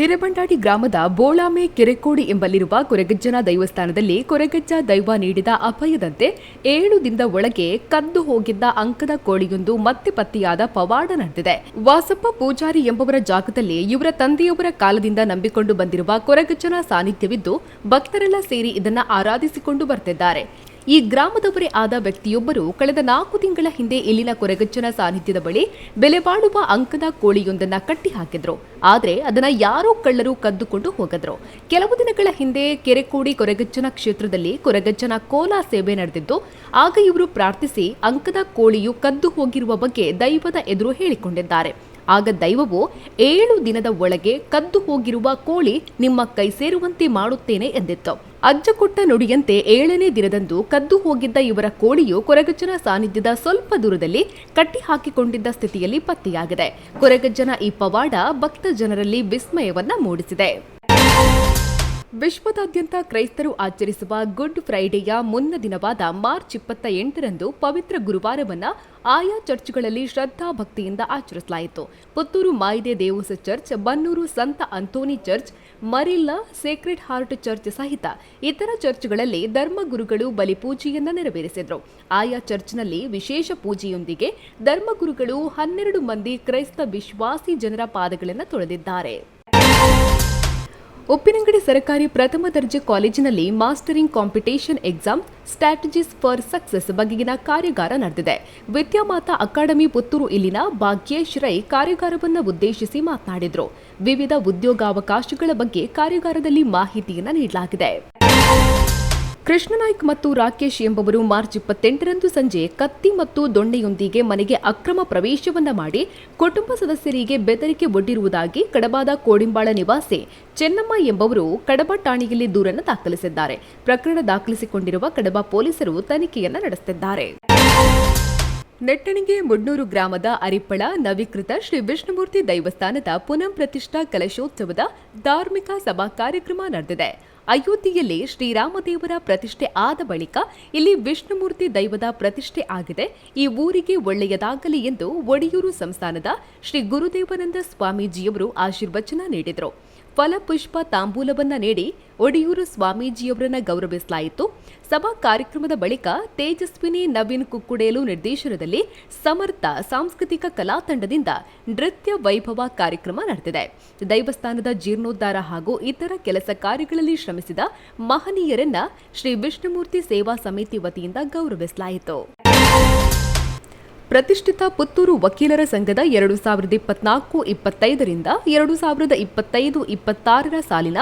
ಹಿರೇಬಂಡಾಡಿ ಗ್ರಾಮದ ಬೋಳಾಮೆ ಕೆರೆಕೋಡಿ ಎಂಬಲ್ಲಿರುವ ಕೊರಗಜ್ಜನ ದೈವಸ್ಥಾನದಲ್ಲಿ ಕೊರಗಜ್ಜ ದೈವ ನೀಡಿದ ಅಭಯದಂತೆ 7 ದಿನದ ಒಳಗೆ ಕದ್ದು ಹೋಗಿದ್ದ ಅಂಕದ ಕೋಳಿಯೊಂದು ಮತ್ತೆ ಪತ್ತೆಯಾದ ಪವಾಡ ನಡೆದಿದೆ. ವಾಸಪ್ಪ ಪೂಜಾರಿ ಎಂಬವರ ಜಾಗದಲ್ಲಿ ಇವರ ತಂದೆಯವರ ಕಾಲದಿಂದ ನಂಬಿಕೊಂಡು ಬಂದಿರುವ ಕೊರಗಜ್ಜನ ಸಾನ್ನಿಧ್ಯವಿದ್ದು ಭಕ್ತರೆಲ್ಲ ಸೇರಿ ಇದನ್ನ ಆರಾಧಿಸಿಕೊಂಡು ಬರ್ತಿದ್ದಾರೆ. ಈ ಗ್ರಾಮದವರೇ ಆದ ವ್ಯಕ್ತಿಯೊಬ್ಬರು ಕಳೆದ 4 ತಿಂಗಳ ಹಿಂದೆ ಇಲ್ಲಿನ ಕೊರಗಜ್ಜನ ಸಾನ್ನಿಧ್ಯದ ಬಳಿ ಬೆಲೆ ಬಾಳುವ ಅಂಕದ ಕೋಳಿಯೊಂದನ್ನ ಕಟ್ಟಿ ಹಾಕಿದ್ರು. ಆದ್ರೆ ಅದನ್ನ ಯಾರೋ ಕಳ್ಳರು ಕದ್ದುಕೊಂಡು ಹೋಗಿದ್ರು. ಕೆಲವು ದಿನಗಳ ಹಿಂದೆ ಕೆರೆಕೋಡಿ ಕೊರಗಜ್ಜನ ಕ್ಷೇತ್ರದಲ್ಲಿ ಕೊರಗಜ್ಜನ ಕೋಲಾ ಸೇವೆ ನಡೆದಿದ್ದು, ಆಗ ಇವರು ಪ್ರಾರ್ಥಿಸಿ ಅಂಕದ ಕೋಳಿಯು ಕದ್ದು ಹೋಗಿರುವ ಬಗ್ಗೆ ದೈವದ ಎದುರು ಹೇಳಿಕೊಂಡಿದ್ದಾರೆ. ಆಗ ದೈವವು 7 ದಿನದ ಒಳಗೆ ಕದ್ದು ಹೋಗಿರುವ ಕೋಳಿ ನಿಮ್ಮ ಕೈ ಸೇರುವಂತೆ ಮಾಡುತ್ತೇನೆ ಎಂದಿತ್ತು. ಅಜ್ಜ ಕೊಟ್ಟ ನುಡಿಯಂತೆ 7ನೇ ದಿನದಂದು ಕದ್ದು ಹೋಗಿದ್ದ ಇವರ ಕೋಳಿಯು ಕೊರಗಜ್ಜನ ಸಾನ್ನಿಧ್ಯದ ಸ್ವಲ್ಪ ದೂರದಲ್ಲಿ ಕಟ್ಟಿ ಹಾಕಿಕೊಂಡಿದ್ದ ಸ್ಥಿತಿಯಲ್ಲಿ ಪತ್ತೆಯಾಗಿದೆ. ಕೊರಗಜ್ಜನ ಈ ಪವಾಡ ಭಕ್ತ ಜನರಲ್ಲಿ ವಿಸ್ಮಯವನ್ನ ಮೂಡಿಸಿದೆ. ವಿಶ್ವದಾದ್ಯಂತ ಕ್ರೈಸ್ತರು ಆಚರಿಸುವ ಗುಡ್ ಫ್ರೈಡೆಯ ಮುನ್ನ ದಿನವಾದ ಮಾರ್ಚ್ 28ರಂದು ಪವಿತ್ರ ಗುರುವಾರವನ್ನ ಆಯಾ ಚರ್ಚ್ಗಳಲ್ಲಿ ಶ್ರದ್ಧಾ ಭಕ್ತಿಯಿಂದ ಆಚರಿಸಲಾಯಿತು. ಪುತ್ತೂರು ಮಾಯಿದೆ ದೇವಸ ಚರ್ಚ್, ಬನ್ನೂರು ಸಂತ Antony church, Marilla sacred heart church ಸಹಿತ ಇತರ ಚರ್ಚ್ಗಳಲ್ಲಿ ಧರ್ಮಗುರುಗಳು ಬಲಿಪೂಜೆಯನ್ನ ನೆರವೇರಿಸಿದ್ರು. ಆಯಾ ಚರ್ಚ್ನಲ್ಲಿ ವಿಶೇಷ ಪೂಜೆಯೊಂದಿಗೆ ಧರ್ಮಗುರುಗಳು 12 ಮಂದಿ ಕ್ರೈಸ್ತ ವಿಶ್ವಾಸಿ ಜನರ ಪಾದಗಳನ್ನು ತೊಳೆದಿದ್ದಾರೆ. ಉಪ್ಪಿನಂಗಡಿ ಸರ್ಕಾರಿ ಪ್ರಥಮ ದರ್ಜೆ ಕಾಲೇಜಿನಲ್ಲಿ mastering competition exam strategies for success ಬಗೆಗಿನ ಕಾರ್ಯಾಗಾರ ನಡೆದಿದೆ. ವಿದ್ಯಾಮಾತಾ ಅಕಾಡೆಮಿ ಪುತ್ತೂರು ಇಲ್ಲಿನ ಭಾಗ್ಯೇಶ್ ರೈ ಕಾರ್ಯಾಗಾರವನ್ನು ಉದ್ದೇಶಿಸಿ ಮಾತನಾಡಿದರು. ವಿವಿಧ ಉದ್ಯೋಗಾವಕಾಶಗಳ ಬಗ್ಗೆ ಕಾರ್ಯಾಗಾರದಲ್ಲಿ ಮಾಹಿತಿಯನ್ನು ನೀಡಲಾಗಿದೆ. ಕೃಷ್ಣನಾಯ್ಕ್ ಮತ್ತು ರಾಕೇಶ್ ಎಂಬುವರು ಮಾರ್ಚ್ 28ರಂದು ಸಂಜೆ ಕತ್ತಿ ಮತ್ತು ದೊಣ್ಣೆಯೊಂದಿಗೆ ಮನೆಗೆ ಅಕ್ರಮ ಪ್ರವೇಶವನ್ನ ಮಾಡಿ ಕುಟುಂಬ ಸದಸ್ಯರಿಗೆ ಬೆದರಿಕೆ ಒಡ್ಡಿರುವುದಾಗಿ ಕಡಬಾದ ಕೋಡಿಂಬಾಳ ನಿವಾಸಿ ಚೆನ್ನಮ್ಮ ಎಂಬುವರು ಕಡಬ ಠಾಣೆಯಲ್ಲಿ ದೂರನ್ನು ದಾಖಲಿಸಿದ್ದಾರೆ. ಪ್ರಕರಣ ದಾಖಲಿಸಿಕೊಂಡಿರುವ ಕಡಬ ಪೊಲೀಸರು ತನಿಖೆಯನ್ನ ನಡೆಸುತ್ತಿದ್ದಾರೆ. ನೆಟ್ಟಣಿಗೆ ಮುಡ್ನೂರು ಗ್ರಾಮದ ಅರಿಪ್ಪಳ ನವೀಕೃತ ಶ್ರೀ ವಿಷ್ಣುಮೂರ್ತಿ ದೈವಸ್ಥಾನದ ಪುನಃ ಪ್ರತಿಷ್ಠಾ ಕಲಶೋತ್ಸವದ ಧಾರ್ಮಿಕ ಸಭಾ ಕಾರ್ಯಕ್ರಮ ನಡೆದಿದೆ. ಅಯೋಧ್ಯೆಯಲ್ಲಿ ಶ್ರೀರಾಮದೇವರ ಪ್ರತಿಷ್ಠೆ ಆದ ಬಳಿಕ ಇಲ್ಲಿ ವಿಷ್ಣುಮೂರ್ತಿ ದೈವದ ಪ್ರತಿಷ್ಠೆ ಆಗಿದೆ. ಈ ಊರಿಗೆ ಒಳ್ಳೆಯದಾಗಲಿ ಎಂದು ಒಡಿಯೂರು ಸಂಸ್ಥಾನದ ಶ್ರೀ ಗುರುದೇವಾನಂದ ಸ್ವಾಮೀಜಿಯವರು ಆಶೀರ್ವಚನ ನೀಡಿದರು. ಫಲಪುಷ್ಪ ತಾಂಬೂಲವನ್ನ ನೀಡಿ ಒಡಿಯೂರು ಸ್ವಾಮೀಜಿಯವರನ್ನ ಗೌರವಿಸಲಾಯಿತು. ಸಭಾ ಕಾರ್ಯಕ್ರಮದ ಬಳಿಕ ತೇಜಸ್ವಿನಿ ನವೀನ್ ಕುಕ್ಕುಡೇಲು ನಿರ್ದೇಶನದಲ್ಲಿ ಸಮರ್ಥ ಸಾಂಸ್ಕೃತಿಕ ಕಲಾ ತಂಡದಿಂದ ನೃತ್ಯ ವೈಭವ ಕಾರ್ಯಕ್ರಮ ನಡೆದಿದೆ. ದೈವಸ್ಥಾನದ ಜೀರ್ಣೋದ್ಧಾರ ಹಾಗೂ ಇತರ ಕೆಲಸ ಕಾರ್ಯಗಳಲ್ಲಿ ಶ್ರಮಿಸಿದ ಮಹನೀಯರನ್ನ ಶ್ರೀ ವಿಷ್ಣುಮೂರ್ತಿ ಸೇವಾ ಸಮಿತಿ ವತಿಯಿಂದ ಗೌರವಿಸಲಾಯಿತು. ಪ್ರತಿಷ್ಠಿತ ಪುತ್ತೂರು ವಕೀಲರ ಸಂಘದ 2024-25ರಿಂದ 2025-26ರ ಸಾಲಿನ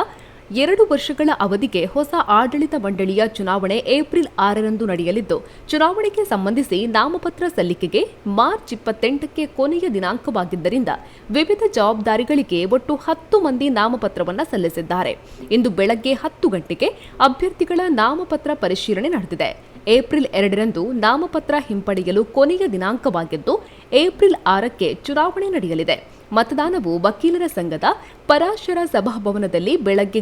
2 ವರ್ಷಗಳ ಅವಧಿಗೆ ಹೊಸ ಆಡಳಿತ ಮಂಡಳಿಯ ಚುನಾವಣೆ ಏಪ್ರಿಲ್ 6ರಂದು ನಡೆಯಲಿದ್ದು, ಚುನಾವಣೆಗೆ ಸಂಬಂಧಿಸಿ ನಾಮಪತ್ರ ಸಲ್ಲಿಕೆಗೆ ಮಾರ್ಚ್ 28ಕ್ಕೆ ಕೊನೆಯ ದಿನಾಂಕವಾಗಿದ್ದರಿಂದ ವಿವಿಧ ಜವಾಬ್ದಾರಿಗಳಿಗೆ ಒಟ್ಟು 10 ಮಂದಿ ನಾಮಪತ್ರವನ್ನು ಸಲ್ಲಿಸಿದ್ದಾರೆ. ಇಂದು ಬೆಳಗ್ಗೆ 10 ಗಂಟೆಗೆ ಅಭ್ಯರ್ಥಿಗಳ ನಾಮಪತ್ರ ಪರಿಶೀಲನೆ ನಡೆದಿದೆ. ಏಪ್ರಿಲ್ 2ರಂದು ನಾಮಪತ್ರ ಹಿಂಪಡೆಯಲು ಕೊನೆಯ ದಿನಾಂಕವಾಗಿದ್ದು, ಏಪ್ರಿಲ್ 6ಕ್ಕೆ ಚುನಾವಣೆ ನಡೆಯಲಿದೆ. ಮತದಾನವು ವಕೀಲರ ಸಂಘದ ಪರಾಶರ ಸಭಾಭವನದಲ್ಲಿ ಬೆಳಗ್ಗೆ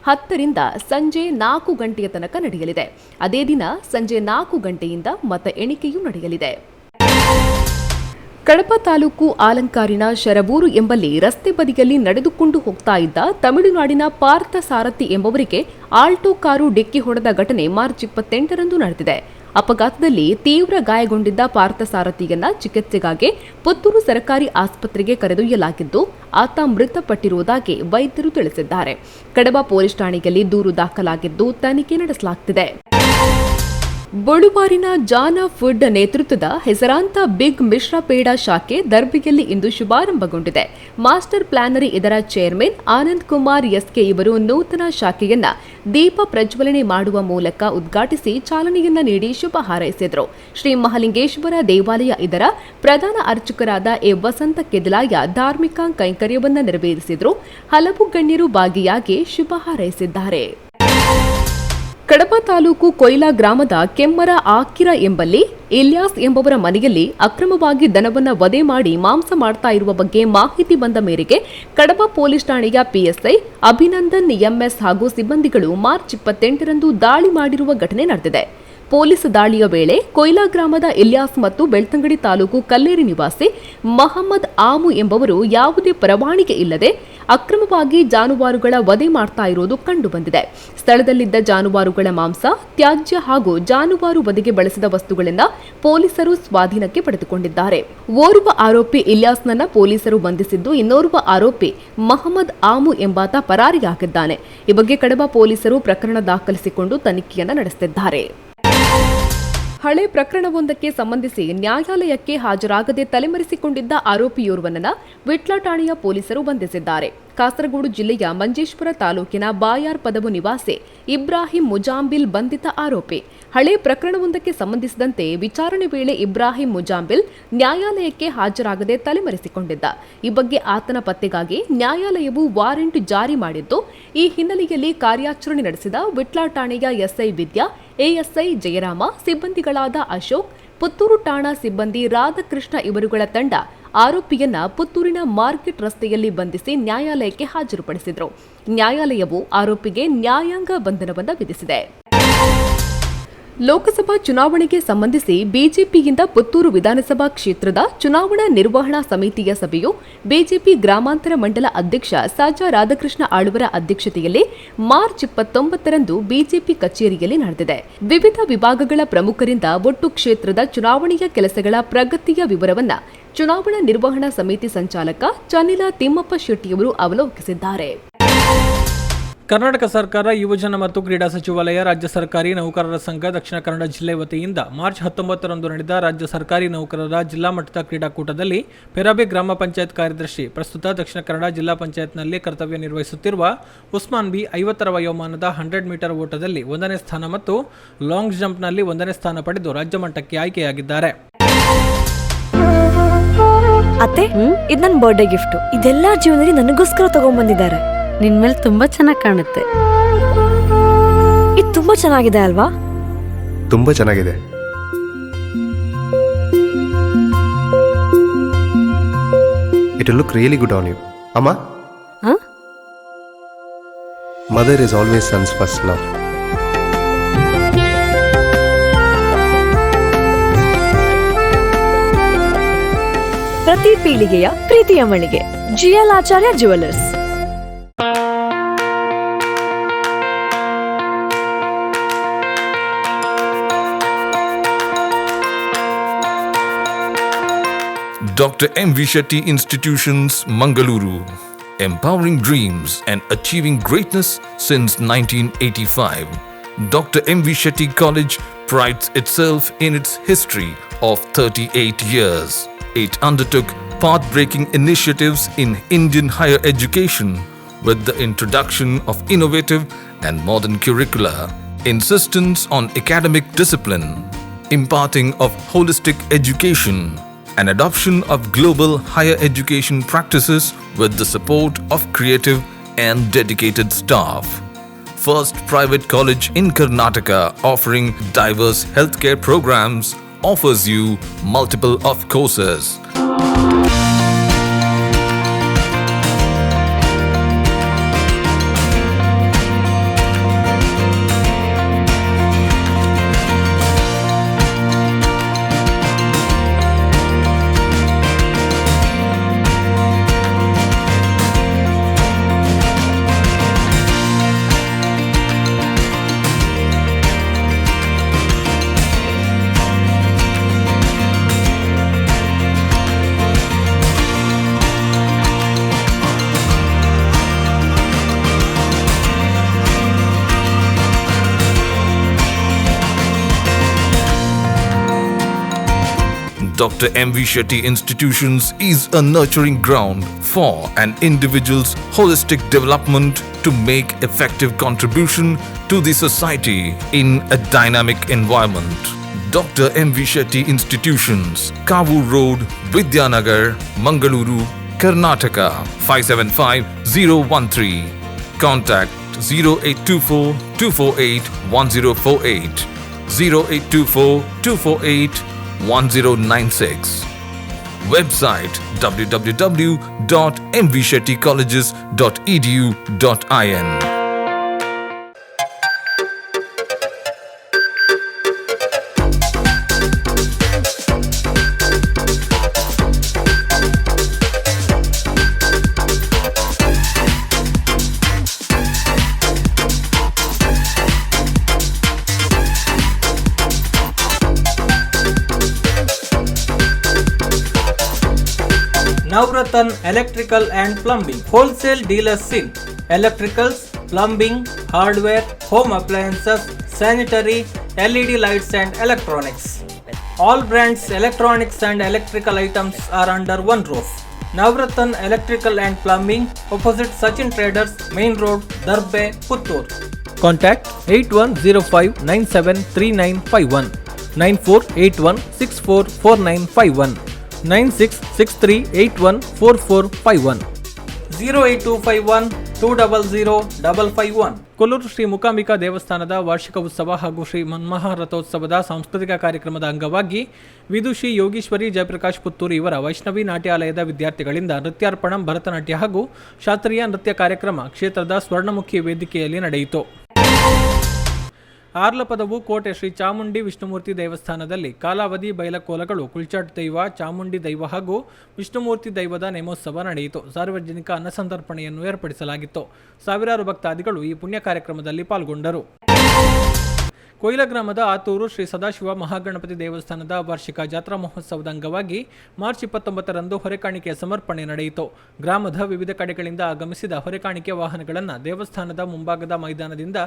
10ರಿಂದ ಸಂಜೆ 4 ಗಂಟೆಯ ತನಕ ನಡೆಯಲಿದೆ. ಅದೇ ದಿನ ಸಂಜೆ 4 ಗಂಟೆಯಿಂದ ಮತ ಎಣಿಕೆಯೂ ನಡೆಯಲಿದೆ. ಕಡಪ ತಾಲೂಕು ಆಲಂಕಾರಿನ ಶರಬೂರು ಎಂಬಲ್ಲಿ ರಸ್ತೆ ಬದಿಯಲ್ಲಿ ನಡೆದುಕೊಂಡು ಹೋಗ್ತಾ ಇದ್ದ ತಮಿಳುನಾಡಿನ ಪಾರ್ಥ ಸಾರಥಿ ಎಂಬುವರಿಗೆ ಆಲ್ಟೋ ಕಾರು ಡಿಕ್ಕಿ ಹೊಡೆದ ಘಟನೆ ಮಾರ್ಚ್ 28ರಂದು ನಡೆದಿದೆ. ಅಪಘಾತದಲ್ಲಿ ತೀವ್ರ ಗಾಯಗೊಂಡಿದ್ದ ಪಾರ್ಥ ಸಾರಥಿಯನ್ನ ಚಿಕಿತ್ಸೆಗಾಗಿ ಪುತ್ತೂರು ಸರ್ಕಾರಿ ಆಸ್ಪತ್ರೆಗೆ ಕರೆದೊಯ್ಯಲಾಗಿದ್ದು, ಆತ ಮೃತಪಟ್ಟಿರುವುದಾಗಿ ವೈದ್ಯರು ತಿಳಿಸಿದ್ದಾರೆ. ಕಡಬ ಪೊಲೀಸ್ ಠಾಣೆಯಲ್ಲಿ ದೂರು ದಾಖಲಾಗಿದ್ದು ತನಿಖೆ ನಡೆಸಲಾಗುತ್ತಿದೆ. ಬಳುವಾರಿನ ಜಾನ ಫುಡ್ ನೇತೃತ್ವದ ಹೆಸರಾಂತ ಬಿಗ್ ಮಿಶ್ರ ಪೇಡ ಶಾಖೆ ದರ್ಬಿಯಲ್ಲಿ ಇಂದು ಶುಭಾರಂಭಗೊಂಡಿದೆ. ಮಾಸ್ಟರ್ ಪ್ಲಾನರಿ ಇದರ ಚೇರ್ಮನ್ ಆನಂದ್ ಕುಮಾರ್ ಎಸ್ಕೆ ಇವರು ನೂತನ ಶಾಖೆಯನ್ನ ದೀಪ ಪ್ರಜ್ವಲನೆ ಮಾಡುವ ಮೂಲಕ ಉದ್ಘಾಟಿಸಿ ಚಾಲನೆಯನ್ನ ನೀಡಿ ಶುಭ ಹಾರೈಸಿದರು. ಶ್ರೀ ಮಹಾಲಿಂಗೇಶ್ವರ ದೇವಾಲಯ ಇದರ ಪ್ರಧಾನ ಅರ್ಚಕರಾದ ಎ ವಸಂತ ಕೆದಲಾಯ ಧಾರ್ಮಿಕ ಕೈಂಕರ್ಯವನ್ನ ನೆರವೇರಿಸಿದರು. ಹಲವು ಗಣ್ಯರು ಭಾಗಿಯಾಗಿ ಶುಭ ಹಾರೈಸಿದ್ದಾರೆ. ಕಡಪ ತಾಲೂಕು ಕೊಯ್ಲಾ ಗ್ರಾಮದ ಕೆಮ್ಮರ ಆಕಿರ ಎಂಬಲ್ಲಿ ಇಲ್ಯಾಸ್ ಎಂಬುವರ ಮನೆಯಲ್ಲಿ ಅಕ್ರಮವಾಗಿ ದನವನ್ನ ವಧೆ ಮಾಡಿ ಮಾಂಸ ಮಾಡ್ತಾ ಇರುವ ಬಗ್ಗೆ ಮಾಹಿತಿ ಬಂದ ಮೇರೆಗೆ ಕಡಪ ಪೊಲೀಸ್ ಠಾಣೆಯ ಪಿಎಸ್ಐ ಅಭಿನಂದನ್ ಎಂಎಸ್ ಹಾಗೂ ಸಿಬ್ಬಂದಿಗಳು ಮಾರ್ಚ್ 28ರಂದು ದಾಳಿ ಮಾಡಿರುವ ಘಟನೆ ನಡೆದಿದೆ. ಪೊಲೀಸ್ ದಾಳಿಯ ವೇಳೆ ಕೊಯ್ಲಾ ಗ್ರಾಮದ ಇಲ್ಯಾಸ್ ಮತ್ತು ಬೆಳ್ತಂಗಡಿ ತಾಲೂಕು ಕಲ್ಲೇರಿ ನಿವಾಸಿ ಮಹಮ್ಮದ್ ಆಮು ಎಂಬವರು ಯಾವುದೇ ಪರವಾನಗಿ ಇಲ್ಲದೆ ಅಕ್ರಮವಾಗಿ ಜಾನುವಾರುಗಳ ವಧೆ ಮಾಡ್ತಾ ಇರೋದು ಕಂಡುಬಂದಿದೆ. ಸ್ಥಳದಲ್ಲಿದ್ದ ಜಾನುವಾರುಗಳ ಮಾಂಸ, ತ್ಯಾಜ್ಯ ಹಾಗೂ ಜಾನುವಾರು ವಧೆಗೆ ಬಳಸಿದ ವಸ್ತುಗಳನ್ನು ಪೊಲೀಸರು ಸ್ವಾಧೀನಕ್ಕೆ ಪಡೆದುಕೊಂಡಿದ್ದಾರೆ. ಓರ್ವ ಆರೋಪಿ ಇಲ್ಯಾಸ್ನನ್ನ ಪೊಲೀಸರು ಬಂಧಿಸಿದ್ದು, ಇನ್ನೋರ್ವ ಆರೋಪಿ ಮಹಮ್ಮದ್ ಆಮು ಎಂಬಾತ ಪರಾರಿಯಾಗಿದ್ದಾನೆ. ಈ ಬಗ್ಗೆ ಕಡಬ ಪೊಲೀಸರು ಪ್ರಕರಣ ದಾಖಲಿಸಿಕೊಂಡು ತನಿಖೆಯನ್ನು ನಡೆಸುತ್ತಿದ್ದಾರೆ. ಹಳೆ ಪ್ರಕರಣವೊಂದಕ್ಕೆ ಸಂಬಂಧಿಸಿ ನ್ಯಾಯಾಲಯಕ್ಕೆ ಹಾಜರಾಗದೆ ತಲೆಮರೆಸಿಕೊಂಡಿದ್ದ ಆರೋಪಿಯೋರ್ವನನ್ನ ವಿಟ್ಲ ಠಾಣೆಯ ಪೊಲೀಸರು ಬಂಧಿಸಿದ್ದಾರೆ. ಕಾಸರಗೋಡು ಜಿಲ್ಲೆಯ ಮಂಜೇಶ್ವರ ತಾಲೂಕಿನ ಬಾಯಾರ್ ಪದವು ನಿವಾಸಿ ಇಬ್ರಾಹಿಂ ಮುಜಾಂಬಿಲ್ ಬಂಧಿತ ಆರೋಪಿ. ಹಳೆ ಪ್ರಕರಣವೊಂದಕ್ಕೆ ಸಂಬಂಧಿಸಿದಂತೆ ವಿಚಾರಣೆ ವೇಳೆ ಇಬ್ರಾಹಿಂ ಮುಜಾಂಬಿಲ್ ನ್ಯಾಯಾಲಯಕ್ಕೆ ಹಾಜರಾಗದೆ ತಲೆಮರೆಸಿಕೊಂಡಿದ್ದ. ಈ ಬಗ್ಗೆ ಆತನ ಪತ್ತೆಗಾಗಿ ನ್ಯಾಯಾಲಯವು ವಾರೆಂಟ್ ಜಾರಿ ಮಾಡಿದ್ದು, ಈ ಹಿನ್ನೆಲೆಯಲ್ಲಿ ಕಾರ್ಯಾಚರಣೆ ನಡೆಸಿದ ವಿಟ್ಲ ಠಾಣೆಯ ಎಸ್ಐ ವಿದ್ಯಾ, ಎಎಸ್ಐ ಜಯರಾಮ, ಸಿಬ್ಬಂದಿಗಳಾದ ಅಶೋಕ್, ಪುತ್ತೂರು ಠಾಣಾ ಸಿಬ್ಬಂದಿ ರಾಧಾಕೃಷ್ಣ ಇವರುಗಳ ತಂಡ ಆರೋಪಿಯನ್ನ ಪುತ್ತೂರಿನ ಮಾರ್ಕೆಟ್ ರಸ್ತೆಯಲ್ಲಿ ಬಂಧಿಸಿ ನ್ಯಾಯಾಲಯಕ್ಕೆ ಹಾಜರುಪಡಿಸಿದರು. ನ್ಯಾಯಾಲಯವು ಆರೋಪಿಗೆ ನ್ಯಾಯಾಂಗ ಬಂಧನವನ್ನು ವಿಧಿಸಿದೆ. ಲೋಕಸಭಾ ಚುನಾವಣೆಗೆ ಸಂಬಂಧಿಸಿ ಬಿಜೆಪಿಯಿಂದ ಪುತ್ತೂರು ವಿಧಾನಸಭಾ ಕ್ಷೇತ್ರದ ಚುನಾವಣಾ ನಿರ್ವಹಣಾ ಸಮಿತಿಯ ಸಭೆಯು ಬಿಜೆಪಿ ಗ್ರಾಮಾಂತರ ಮಂಡಲ ಅಧ್ಯಕ್ಷ ಸಾಜಾ ರಾಧಾಕೃಷ್ಣ ಆಳ್ವರ ಅಧ್ಯಕ್ಷತೆಯಲ್ಲಿ ಮಾರ್ಚ್ 29ರಂದು ಬಿಜೆಪಿ ಕಚೇರಿಯಲ್ಲಿ ನಡೆದಿದೆ. ವಿವಿಧ ವಿಭಾಗಗಳ ಪ್ರಮುಖರಿಂದ ಒಟ್ಟು ಕ್ಷೇತ್ರದ ಚುನಾವಣೆಯ ಕೆಲಸಗಳ ಪ್ರಗತಿಯ ವಿವರವನ್ನು ಚುನಾವಣಾ ನಿರ್ವಹಣಾ ಸಮಿತಿ ಸಂಚಾಲಕ ಚನಿಲ ತಿಮ್ಮಪ್ಪ ಶೆಟ್ಟಿಯವರು ಅವಲೋಕಿಸಿದ್ದಾರೆ. ಕರ್ನಾಟಕ ಸರ್ಕಾರ ಯುವಜನ ಮತ್ತು ಕ್ರೀಡಾ ಸಚಿವಾಲಯ, ರಾಜ್ಯ ಸರ್ಕಾರಿ ನೌಕರರ ಸಂಘ ದಕ್ಷಿಣ ಕನ್ನಡ ಜಿಲ್ಲೆ ವತಿಯಿಂದ ಮಾರ್ಚ್ 19ರಂದು ನಡೆದ ರಾಜ್ಯ ಸರ್ಕಾರಿ ನೌಕರರ ಜಿಲ್ಲಾ ಮಟ್ಟದ ಕ್ರೀಡಾಕೂಟದಲ್ಲಿ ಪೆರಾಬೆ ಗ್ರಾಮ ಪಂಚಾಯತ್ ಕಾರ್ಯದರ್ಶಿ, ಪ್ರಸ್ತುತ ದಕ್ಷಿಣ ಕನ್ನಡ ಜಿಲ್ಲಾ ಪಂಚಾಯತ್ನಲ್ಲಿ ಕರ್ತವ್ಯ ನಿರ್ವಹಿಸುತ್ತಿರುವ ಉಸ್ಮಾನ್ ಬಿ 50ರ ವಯೋಮಾನದ 100 ಮೀಟರ್ ಓಟದಲ್ಲಿ 1ನೇ ಸ್ಥಾನ ಮತ್ತು ಲಾಂಗ್ ಜಂಪ್ನಲ್ಲಿ 1ನೇ ಸ್ಥಾನ ಪಡೆದು ರಾಜ್ಯ ಮಟ್ಟಕ್ಕೆ ಆಯ್ಕೆಯಾಗಿದ್ದಾರೆ. ಅತ್ತೆ, ಇದು ನನ್ನ ಬರ್ಡೇ ಗಿಫ್ಟ್. ಇದೆಲ್ಲ ಜೀವನದಲ್ಲಿ ನನಗೋಸ್ಕರ ತಗೊಂಡ್ಬಂದಿದ್ದಾರೆ. ನಿನ್ ಮೇಲೆ ತುಂಬಾ ಚೆನ್ನಾಗಿ ಕಾಣುತ್ತೆ. ಇದು ತುಂಬಾ ಚೆನ್ನಾಗಿದೆ ಅಲ್ವಾ? ತುಂಬಾ ಚೆನ್ನಾಗಿದೆ. It will look really good on you. Amma? Huh? Mother is always son's first love. ಪ್ರತಿ ಪೀಳಿಗೆಯ ಪ್ರೀತಿಯ ಮಳಿಗೆ GL Acharya jewellers. Dr. M.V. Shetty Institutions, Mangaluru. Empowering dreams and achieving greatness since 1985. Dr. M.V. Shetty College prides itself in its history of 38 years. It undertook path-breaking initiatives in Indian higher education with the introduction of innovative and modern curricula, insistence on academic discipline, imparting of holistic education, and adoption of global higher education practices with the support of creative and dedicated staff. First private college in Karnataka offering diverse healthcare programs, offers you multiple of courses. Dr. M.V. Shetty Institutions is a nurturing ground for an individual's holistic development to make effective contribution to the society in a dynamic environment. Dr. M.V. Shetty Institutions, Kavu Road, Vidyanagar, Mangaluru, Karnataka, 575013. Contact 0824 248 1048, 0824 248 1096. Website www.mvshettycolleges.edu.in. Navratan Electrical and Plumbing, wholesale dealers in electricals, plumbing, hardware, home appliances, sanitary, LED lights and electronics. All brands electronics and electrical items are under one roof. Navratan Electrical and Plumbing, opposite Sachin Traders, Main Road, Darbe, Puttur. Contact 8105973951, 9481644951, 9663814451, 08251200551. Kollur Shri Mookambika ದೇವಸ್ಥಾನದ ವಾರ್ಷಿಕ ಉತ್ಸವ ಹಾಗೂ ಶ್ರೀ ಮನ್ಮಹಾ ರಥೋತ್ಸವದ ಸಾಂಸ್ಕೃತಿಕ ಕಾರ್ಯಕ್ರಮದ ಅಂಗವಾಗಿ ವಿದುಷಿ ಯೋಗೀಶ್ವರಿ ಜಯಪ್ರಕಾಶ್ ಪುತ್ತೂರು ಇವರ ವೈಷ್ಣವಿ ನಾಟ್ಯಾಲಯದ ವಿದ್ಯಾರ್ಥಿಗಳಿಂದ ನೃತ್ಯಾರ್ಪಣಂ, ಭರತನಾಟ್ಯ ಹಾಗೂ ಶಾಸ್ತ್ರೀಯ ನೃತ್ಯ ಕಾರ್ಯಕ್ರಮ ಕ್ಷೇತ್ರದ ಸ್ವರ್ಣಮುಖಿ ವೇದಿಕೆಯಲ್ಲಿ ನಡೆಯಿತು. ಆರ್ಲಪದವು ಕೋಟೆ ಶ್ರೀ ಚಾಮುಂಡಿ ವಿಷ್ಣುಮೂರ್ತಿ ದೇವಸ್ಥಾನದಲ್ಲಿ ಕಾಲಾವಧಿ ಬೈಲಕೋಲಗಳು, ಕುಲ್ಚಾಟ್ ದೈವ, ಚಾಮುಂಡಿ ದೈವ ಹಾಗೂ ವಿಷ್ಣುಮೂರ್ತಿ ದೈವದ ನೇಮೋತ್ಸವ ನಡೆಯಿತು. ಸಾರ್ವಜನಿಕ ಅನ್ನಸಂತರ್ಪಣೆಯನ್ನು ಏರ್ಪಡಿಸಲಾಗಿತ್ತು. ಸಾವಿರಾರು ಭಕ್ತಾದಿಗಳು ಈ ಪುಣ್ಯ ಕಾರ್ಯಕ್ರಮದಲ್ಲಿ ಪಾಲ್ಗೊಂಡರು. ಕೊಯ್ಲ ಗ್ರಾಮದ ಆತೂರು ಶ್ರೀ ಸದಾಶಿವ ಮಹಾಗಣಪತಿ ದೇವಸ್ಥಾನದ ವಾರ್ಷಿಕ ಜಾತ್ರಾ ಮಹೋತ್ಸವದ ಅಂಗವಾಗಿ ಮಾರ್ಚ್ 29ರಂದು ಹೊರೆಕಾಣಿಕೆ ಸಮರ್ಪಣೆ ನಡೆಯಿತು. ಗ್ರಾಮದ ವಿವಿಧ ಕಡೆಗಳಿಂದ ಆಗಮಿಸಿದ ಹೊರೆಕಾಣಿಕೆ ವಾಹನಗಳನ್ನು ದೇವಸ್ಥಾನದ ಮುಂಭಾಗದ ಮೈದಾನದಿಂದ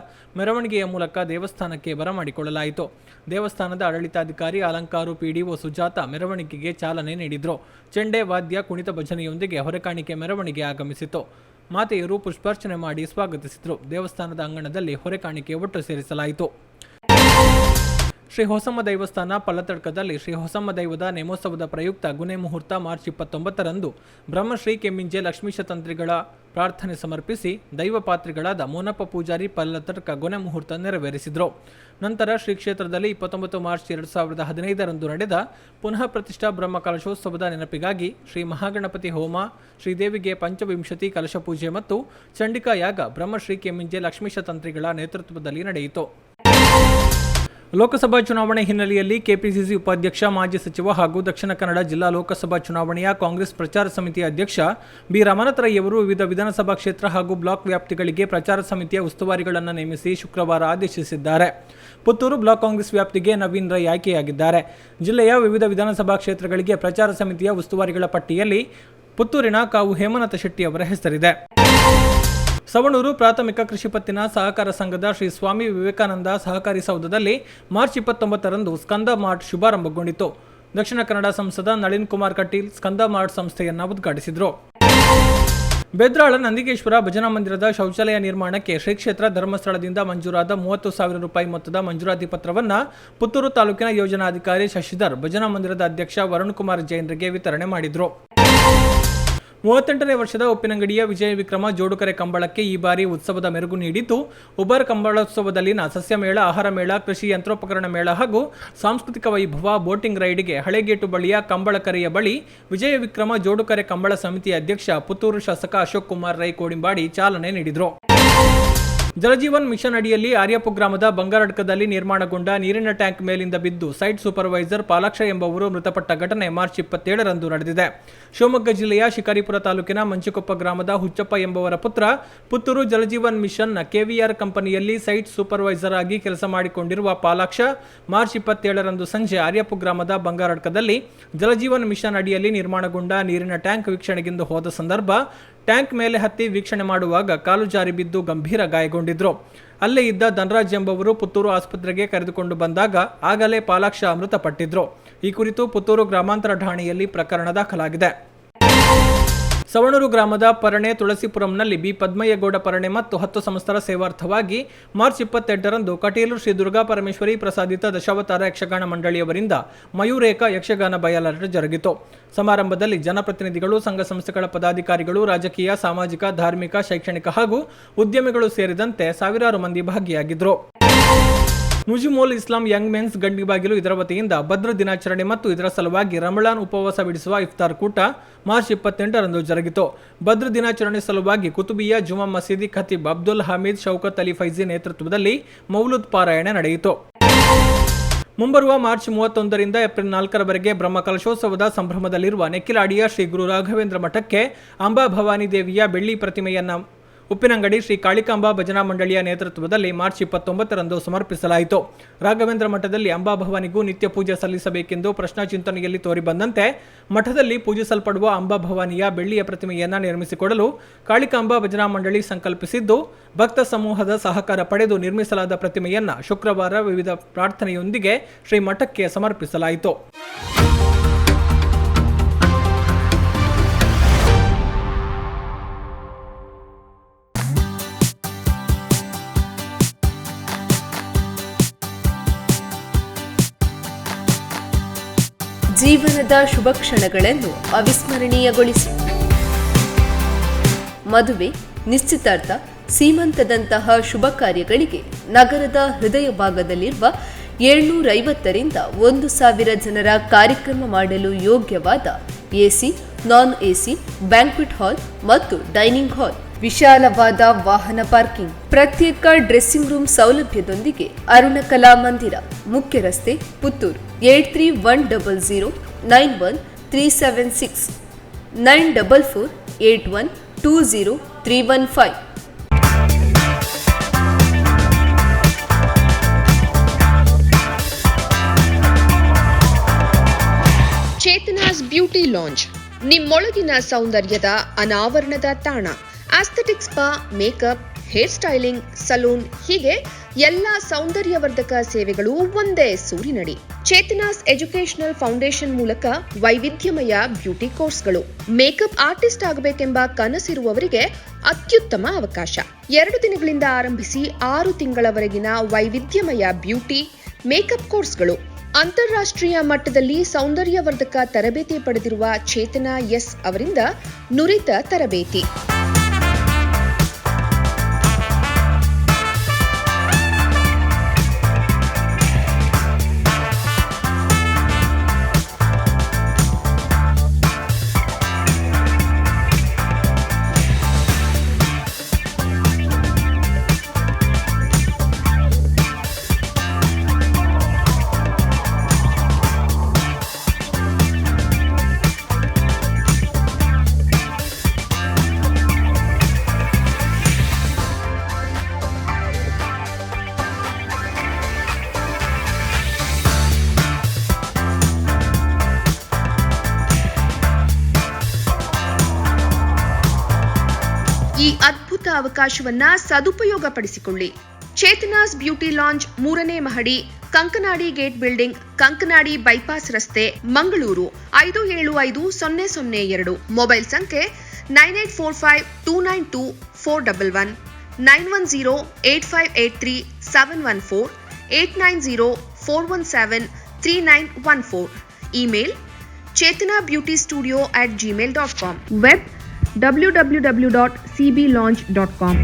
ಮೆರವಣಿಗೆಯ ಮೂಲಕ ದೇವಸ್ಥಾನಕ್ಕೆ ಬರಮಾಡಿಕೊಳ್ಳಲಾಯಿತು. ದೇವಸ್ಥಾನದ ಆಡಳಿತಾಧಿಕಾರಿ ಅಲಂಕಾರು ಪಿಡಿಒ ಸುಜಾತ ಮೆರವಣಿಗೆಗೆ ಚಾಲನೆ ನೀಡಿದರು. ಚೆಂಡೆ, ವಾದ್ಯ, ಕುಣಿತ ಭಜನೆಯೊಂದಿಗೆ ಹೊರೆಕಾಣಿಕೆ ಮೆರವಣಿಗೆ ಆಗಮಿಸಿತು. ಮಾತೆಯರು ಪುಷ್ಪಾರ್ಚನೆ ಮಾಡಿ ಸ್ವಾಗತಿಸಿದರು. ದೇವಸ್ಥಾನದ ಅಂಗಣದಲ್ಲಿ ಹೊರೆಕಾಣಿಕೆ ಒಟ್ಟು ಸೇರಿಸಲಾಯಿತು. ಶ್ರೀ ಹೊಸಮ್ಮ ದೇವಸ್ಥಾನ ಪಲ್ಲತಡ್ಕದಲ್ಲಿ ಶ್ರೀ ಹೊಸಮ್ಮ ದೈವದ ನೇಮೋತ್ಸವದ ಪ್ರಯುಕ್ತ ಗುನೆ ಮುಹೂರ್ತ ಮಾರ್ಚ್ 29ರಂದು ಬ್ರಹ್ಮಶ್ರೀ ಕೆಮ್ಮಿಂಜೆ ಲಕ್ಷ್ಮೀಶ ತಂತ್ರಿಗಳ ಪ್ರಾರ್ಥನೆ ಸಮರ್ಪಿಸಿ ದೈವ ಪಾತ್ರಿಗಳಾದ ಮೋನಪ್ಪ ಪೂಜಾರಿ ಪಲ್ಲತಡ್ಕ ಗುನೆ ಮುಹೂರ್ತ ನೆರವೇರಿಸಿದರು. ನಂತರ ಶ್ರೀ ಕ್ಷೇತ್ರದಲ್ಲಿ 29 ಮಾರ್ಚ್ 2015ರಂದು ನಡೆದ ಪುನಃ ಪ್ರತಿಷ್ಠಾ ಬ್ರಹ್ಮ ಕಲಶೋತ್ಸವದ ನೆನಪಿಗಾಗಿ ಶ್ರೀ ಮಹಾಗಣಪತಿ ಹೋಮ, ಶ್ರೀದೇವಿಗೆ ಪಂಚವಿಂಶತಿ ಕಲಶ ಪೂಜೆ ಮತ್ತು ಚಂಡಿಕಾ ಯಾಗ ಬ್ರಹ್ಮಶ್ರೀ ಕೆಮ್ಮಿಂಜೆ ಲಕ್ಷ್ಮೀಶ ತಂತ್ರಿಗಳ ನೇತೃತ್ವದಲ್ಲಿ ನಡೆಯಿತು. ಲೋಕಸಭಾ ಚುನಾವಣೆ ಹಿನ್ನೆಲೆಯಲ್ಲಿ ಕೆಪಿಸಿಸಿ ಉಪಾಧ್ಯಕ್ಷ, ಮಾಜಿ ಸಚಿವ ಹಾಗೂ ದಕ್ಷಿಣ ಕನ್ನಡ ಜಿಲ್ಲಾ ಲೋಕಸಭಾ ಚುನಾವಣೆಯ ಕಾಂಗ್ರೆಸ್ ಪ್ರಚಾರ ಸಮಿತಿಯ ಅಧ್ಯಕ್ಷ ಬಿ ರಮಾನಾಥ ರೈ ಅವರು ವಿವಿಧ ವಿಧಾನಸಭಾ ಕ್ಷೇತ್ರ ಹಾಗೂ ಬ್ಲಾಕ್ ವ್ಯಾಪ್ತಿಗಳಿಗೆ ಪ್ರಚಾರ ಸಮಿತಿಯ ಉಸ್ತುವಾರಿಗಳನ್ನು ನೇಮಿಸಿ ಶುಕ್ರವಾರ ಆದೇಶಿಸಿದ್ದಾರೆ. ಪುತ್ತೂರು ಬ್ಲಾಕ್ ಕಾಂಗ್ರೆಸ್ ವ್ಯಾಪ್ತಿಗೆ ನವೀನ್ ರೈ ಆಯ್ಕೆಯಾಗಿದ್ದಾರೆ. ಜಿಲ್ಲೆಯ ವಿವಿಧ ವಿಧಾನಸಭಾ ಕ್ಷೇತ್ರಗಳಿಗೆ ಪ್ರಚಾರ ಸಮಿತಿಯ ಉಸ್ತುವಾರಿಗಳ ಪಟ್ಟಿಯಲ್ಲಿ ಪುತ್ತೂರಿನ ಕಾವು ಹೇಮನಾಥ ಶೆಟ್ಟಿ ಅವರ ಹೆಸರಿದೆ. ಸವಣೂರು ಪ್ರಾಥಮಿಕ ಕೃಷಿ ಪತ್ತಿನ ಸಹಕಾರ ಸಂಘದ ಶ್ರೀ ಸ್ವಾಮಿ ವಿವೇಕಾನಂದ ಸಹಕಾರಿ ಸೌಧದಲ್ಲಿ ಮಾರ್ಚ್ 29ರಂದು ಸ್ಕಂದ ಮಾರ್ಟ್ ಶುಭಾರಂಭಗೊಂಡಿತು. ದಕ್ಷಿಣ ಕನ್ನಡ ಸಂಸದ ನಳಿನ್ ಕುಮಾರ್ ಕಟೀಲ್ ಸ್ಕಂದ ಮಾರ್ಟ್ ಸಂಸ್ಥೆಯನ್ನು ಉದ್ಘಾಟಿಸಿದರು. ಬೆದ್ರಾಳ ನಂದಿಗೇಶ್ವರ ಭಜನಾ ಮಂದಿರದ ಶೌಚಾಲಯ ನಿರ್ಮಾಣಕ್ಕೆ ಶ್ರೀ ಕ್ಷೇತ್ರ ಧರ್ಮಸ್ಥಳದಿಂದ ಮಂಜೂರಾದ 30,000 ರೂಪಾಯಿ ಮೊತ್ತದ ಮಂಜೂರಾತಿ ಪತ್ರವನ್ನು ಪುತ್ತೂರು ತಾಲೂಕಿನ ಯೋಜನಾಧಿಕಾರಿ ಶಶಿಧರ್ ಭಜನಾ ಮಂದಿರದ ಅಧ್ಯಕ್ಷ ವರುಣ್ ಕುಮಾರ್ ಜೈನ್ರಿಗೆ ವಿತರಣೆ ಮಾಡಿದರು. 38ನೇ ವರ್ಷದ ಉಪ್ಪಿನಂಗಡಿಯ ವಿಜಯ ವಿಕ್ರಮ ಜೋಡುಕರೆ ಕಂಬಳಕ್ಕೆ ಈ ಬಾರಿ ಉತ್ಸವದ ಮೆರುಗು ನೀಡಿದ್ದು, ಉಬರ್ ಕಂಬಳೋತ್ಸವದಲ್ಲಿನ ಸಸ್ಯ ಮೇಳ, ಆಹಾರ ಮೇಳ, ಕೃಷಿ ಯಂತ್ರೋಪಕರಣ ಮೇಳ ಹಾಗೂ ಸಾಂಸ್ಕೃತಿಕ ವೈಭವ, ಬೋಟಿಂಗ್ ರೈಡ್ಗೆ ಹಳೆಗೇಟು ಬಳಿಯ ಕಂಬಳಕರೆಯ ಬಳಿ ವಿಜಯ ವಿಕ್ರಮ ಜೋಡುಕರೆ ಕಂಬಳ ಸಮಿತಿಯ ಅಧ್ಯಕ್ಷ ಪುತ್ತೂರು ಶಾಸಕ ಅಶೋಕ್ ಕುಮಾರ್ ರೈ ಕೋಡಿಂಬಾಡಿ ಚಾಲನೆ ನೀಡಿದರು. ಜಲಜೀವನ್ ಮಿಷನ್ ಅಡಿಯಲ್ಲಿ ಆರ್ಯಪು ಗ್ರಾಮದ ಬಂಗಾರಡ್ಕದಲ್ಲಿ ನಿರ್ಮಾಣಗೊಂಡ ನೀರಿನ ಟ್ಯಾಂಕ್ ಮೇಲಿಂದ ಬಿದ್ದು ಸೈಟ್ ಸೂಪರ್ವೈಸರ್ ಪಾಲಾಕ್ಷ ಎಂಬುವರು ಮೃತಪಟ್ಟ ಘಟನೆ ಮಾರ್ಚ್ 27ರಂದು ನಡೆದಿದೆ. ಶಿವಮೊಗ್ಗ ಜಿಲ್ಲೆಯ ಶಿಕಾರಿಪುರ ತಾಲೂಕಿನ ಮಂಚಿಕೊಪ್ಪ ಗ್ರಾಮದ ಹುಚ್ಚಪ್ಪ ಎಂಬುವರ ಪುತ್ರ ಪುತ್ತೂರು ಜಲಜೀವನ್ ಮಿಷನ್ನ ಕೆವಿಆರ್ ಕಂಪನಿಯಲ್ಲಿ ಸೈಟ್ ಸೂಪರ್ವೈಸರ್ ಆಗಿ ಕೆಲಸ ಮಾಡಿಕೊಂಡಿರುವ ಪಾಲಾಕ್ಷ ಮಾರ್ಚ್ 27ರಂದು ಸಂಜೆ ಆರ್ಯಪು ಗ್ರಾಮದ ಬಂಗಾರಡ್ಕದಲ್ಲಿ ಜಲಜೀವನ್ ಮಿಷನ್ ಅಡಿಯಲ್ಲಿ ನಿರ್ಮಾಣಗೊಂಡ ನೀರಿನ ಟ್ಯಾಂಕ್ ವೀಕ್ಷಣೆಗೆಂದು ಹೋದ ಸಂದರ್ಭ ಟ್ಯಾಂಕ್ ಮೇಲೆ ಹತ್ತಿ ವೀಕ್ಷಣೆ ಮಾಡುವಾಗ ಕಾಲು ಜಾರಿ ಬಿದ್ದು ಗಂಭೀರ ಗಾಯಗೊಂಡಿದ್ರು. ಅಲ್ಲೇ ಇದ್ದ ಧನರಾಜ್ ಎಂಬುವರು ಪುತ್ತೂರು ಆಸ್ಪತ್ರೆಗೆ ಕರೆದುಕೊಂಡು ಬಂದಾಗ ಆಗಲೇ ಪಾಲಾಕ್ಷ ಮೃತಪಟ್ಟಿದ್ರು. ಈ ಕುರಿತು ಪುತ್ತೂರು ಗ್ರಾಮಾಂತರ ಠಾಣೆಯಲ್ಲಿ ಪ್ರಕರಣ ದಾಖಲಾಗಿದೆ. ಸವಣೂರು ಗ್ರಾಮದ ಪರಣೆ ತುಳಸಿಪುರಂನಲ್ಲಿ ಬಿ ಪದ್ಮಯ್ಯಗೌಡ ಪರಣೆ ಮತ್ತು 10 ಸಂಸ್ಥರ ಸೇವಾರ್ಥವಾಗಿ ಮಾರ್ಚ್ 28ರಂದು ಕಟೀಲು ಶ್ರೀ ದುರ್ಗಾ ಪರಮೇಶ್ವರಿ ಪ್ರಸಾದಿತ ದಶಾವತಾರ ಯಕ್ಷಗಾನ ಮಂಡಳಿಯವರಿಂದ ಮಯೂರೇಕ ಯಕ್ಷಗಾನ ಬಯಲಾಟ ಜರುಗಿತು. ಸಮಾರಂಭದಲ್ಲಿ ಜನಪ್ರತಿನಿಧಿಗಳು, ಸಂಘ ಸಂಸ್ಥೆಗಳ ಪದಾಧಿಕಾರಿಗಳು, ರಾಜಕೀಯ, ಸಾಮಾಜಿಕ, ಧಾರ್ಮಿಕ, ಶೈಕ್ಷಣಿಕ ಹಾಗೂ ಉದ್ಯಮಿಗಳು ಸೇರಿದಂತೆ ಸಾವಿರಾರು ಮಂದಿ ಭಾಗಿಯಾಗಿದ್ದರು. ನುಜುಮೋಲ್ ಇಸ್ಲಾಂ ಯಂಗ್ ಮೆನ್ಸ್ ಗಂಡಿಬಾಗಿಲು ಇದರ ವತಿಯಿಂದ ಭದ್ರ ದಿನಾಚರಣೆ ಮತ್ತು ಇದರ ಸಲುವಾಗಿ ರಮಳಾನ್ ಉಪವಾಸ ಬಿಡಿಸುವ ಇಫ್ತಾರ್ ಕೂಟ ಮಾರ್ಚ್ 28ರಂದು ಜರುಗಿತು. ಭದ್ರ ದಿನಾಚರಣೆ ಸಲುವಾಗಿ ಕುತುಬಿಯಾ ಜುಮಾ ಮಸೀದಿ ಖತೀಬ್ ಅಬ್ದುಲ್ ಹಮೀದ್ ಶೌಕತ್ ಅಲಿ ಫೈಜಿ ನೇತೃತ್ವದಲ್ಲಿ ಮೌಲೂದ್ ಪಾರಾಯಣ ನಡೆಯಿತು. ಮುಂಬರುವ ಮಾರ್ಚ್ 31ರಿಂದ ಏಪ್ರಿಲ್ 4ರವರೆಗೆ ಬ್ರಹ್ಮ ಕಲಶೋತ್ಸವದ ಸಂಭ್ರಮದಲ್ಲಿರುವ ನೆಕ್ಕಿಲಾಡಿಯ ಶ್ರೀ ಗುರು ರಾಘವೇಂದ್ರ ಮಠಕ್ಕೆ ಅಂಬಾ ಭವಾನಿ ದೇವಿಯ ಬೆಳ್ಳಿ ಪ್ರತಿಮೆಯನ್ನು ಉಪ್ಪಿನಂಗಡಿ ಶ್ರೀ ಕಾಳಿಕಾಂಬಾ ಭಜನಾ ಮಂಡಳಿಯ ನೇತೃತ್ವದಲ್ಲಿ ಮಾರ್ಚ್ 29ರಂದು ಸಮರ್ಪಿಸಲಾಯಿತು. ರಾಘವೇಂದ್ರ ಮಠದಲ್ಲಿ ಅಂಬಾಭವಾನಿಗೂ ನಿತ್ಯ ಪೂಜೆ ಸಲ್ಲಿಸಬೇಕೆಂದು ಪ್ರಶ್ನಾಚಿಂತನೆಯಲ್ಲಿ ತೋರಿಬಂದಂತೆ ಮಠದಲ್ಲಿ ಪೂಜಿಸಲ್ಪಡುವ ಅಂಬಾಭವಾನಿಯ ಬೆಳ್ಳಿಯ ಪ್ರತಿಮೆಯನ್ನು ನಿರ್ಮಿಸಿಕೊಡಲು ಕಾಳಿಕಾಂಬಾ ಭಜನಾ ಮಂಡಳಿ ಸಂಕಲ್ಪಿಸಿದ್ದು, ಭಕ್ತ ಸಮೂಹದ ಸಹಕಾರ ಪಡೆದು ನಿರ್ಮಿಸಲಾದ ಪ್ರತಿಮೆಯನ್ನು ಶುಕ್ರವಾರ ವಿವಿಧ ಪ್ರಾರ್ಥನೆಯೊಂದಿಗೆ ಶ್ರೀ ಮಠಕ್ಕೆ ಸಮರ್ಪಿಸಲಾಯಿತು. ಜೀವನದ ಶುಭ ಕ್ಷಣಗಳನ್ನು ಅವಿಸ್ಮರಣೀಯಗೊಳಿಸಿ. ಮದುವೆ, ನಿಶ್ಚಿತಾರ್ಥ, ಸೀಮಂತದಂತಹ ಶುಭ ಕಾರ್ಯಗಳಿಗೆ ನಗರದ ಹೃದಯ ಭಾಗದಲ್ಲಿರುವ 750ರಿಂದ 1000 ಜನರ ಕಾರ್ಯಕ್ರಮ ಮಾಡಲು ಯೋಗ್ಯವಾದ ಎಸಿ, ನಾನ್ ಎಸಿ, ಬ್ಯಾಂಕ್ವೆಟ್ ಹಾಲ್ ಮತ್ತು ಡೈನಿಂಗ್ ಹಾಲ್, ವಿಶಾಲವಾದ ವಾಹನ ಪಾರ್ಕಿಂಗ್, ಪ್ರತ್ಯೇಕ ಡ್ರೆಸ್ಸಿಂಗ್ ರೂಮ್ ಸೌಲಭ್ಯದೊಂದಿಗೆ ಅರುಣ ಕಲಾ ಮಂದಿರ, ಮುಖ್ಯ ರಸ್ತೆ, ಪುತ್ತೂರು. 8310091376 9448120315. ಚೇತನಾಸ್ ಬ್ಯೂಟಿ ಲಾಂಜ್, ನಿಮ್ಮೊಳಗಿನ ಸೌಂದರ್ಯದ ಅನಾವರಣದ ತಾಣ. Aesthetic spa, makeup, hair styling, salon, ಹೀಗೆ ಎಲ್ಲ ಸೌಂದರ್ಯವರ್ಧಕ ಸೇವೆಗಳು ಒಂದೇ ಸೂರಿನಡಿ. ಚೇತನಾಸ್ ಎಜುಕೇಶನಲ್ ಫೌಂಡೇಶನ್ ಮೂಲಕ ವೈವಿಧ್ಯಮಯ ಬ್ಯೂಟಿ ಕೋರ್ಸ್ಗಳು. ಮೇಕಪ್ ಆರ್ಟಿಸ್ಟ್ ಆಗಬೇಕೆಂಬ ಕನಸಿರುವವರಿಗೆ ಅತ್ಯುತ್ತಮ ಅವಕಾಶ. 2 ದಿನಗಳಿಂದ ಆರಂಭಿಸಿ 6 ತಿಂಗಳವರೆಗಿನ ವೈವಿಧ್ಯಮಯ ಬ್ಯೂಟಿ, ಮೇಕಪ್ ಕೋರ್ಸ್ಗಳು. ಅಂತಾರಾಷ್ಟ್ರೀಯ ಮಟ್ಟದಲ್ಲಿ ಸೌಂದರ್ಯವರ್ಧಕ ತರಬೇತಿ ಪಡೆದಿರುವ ಚೇತನಾ ಎಸ್ ಅವರಿಂದ ನುರಿತ ತರಬೇತಿ. ಈ ಅದ್ಭುತ ಅವಕಾಶವನ್ನ ಸದುಪಯೋಗಪಡಿಸಿಕೊಳ್ಳಿ. ಚೇತನಾಸ್ ಬ್ಯೂಟಿ ಲಾಂಜ್, 3ನೇ ಮಹಡಿ, Kankanadi gate building, Kankanadi bypass ರಸ್ತೆ, ಮಂಗಳೂರು 575002. ಮೊಬೈಲ್ ಸಂಖ್ಯೆ 9845292411, 9108583714, 8904173914. Email chetanabeautystudio@gmail.com. Web www.cblaunch.com.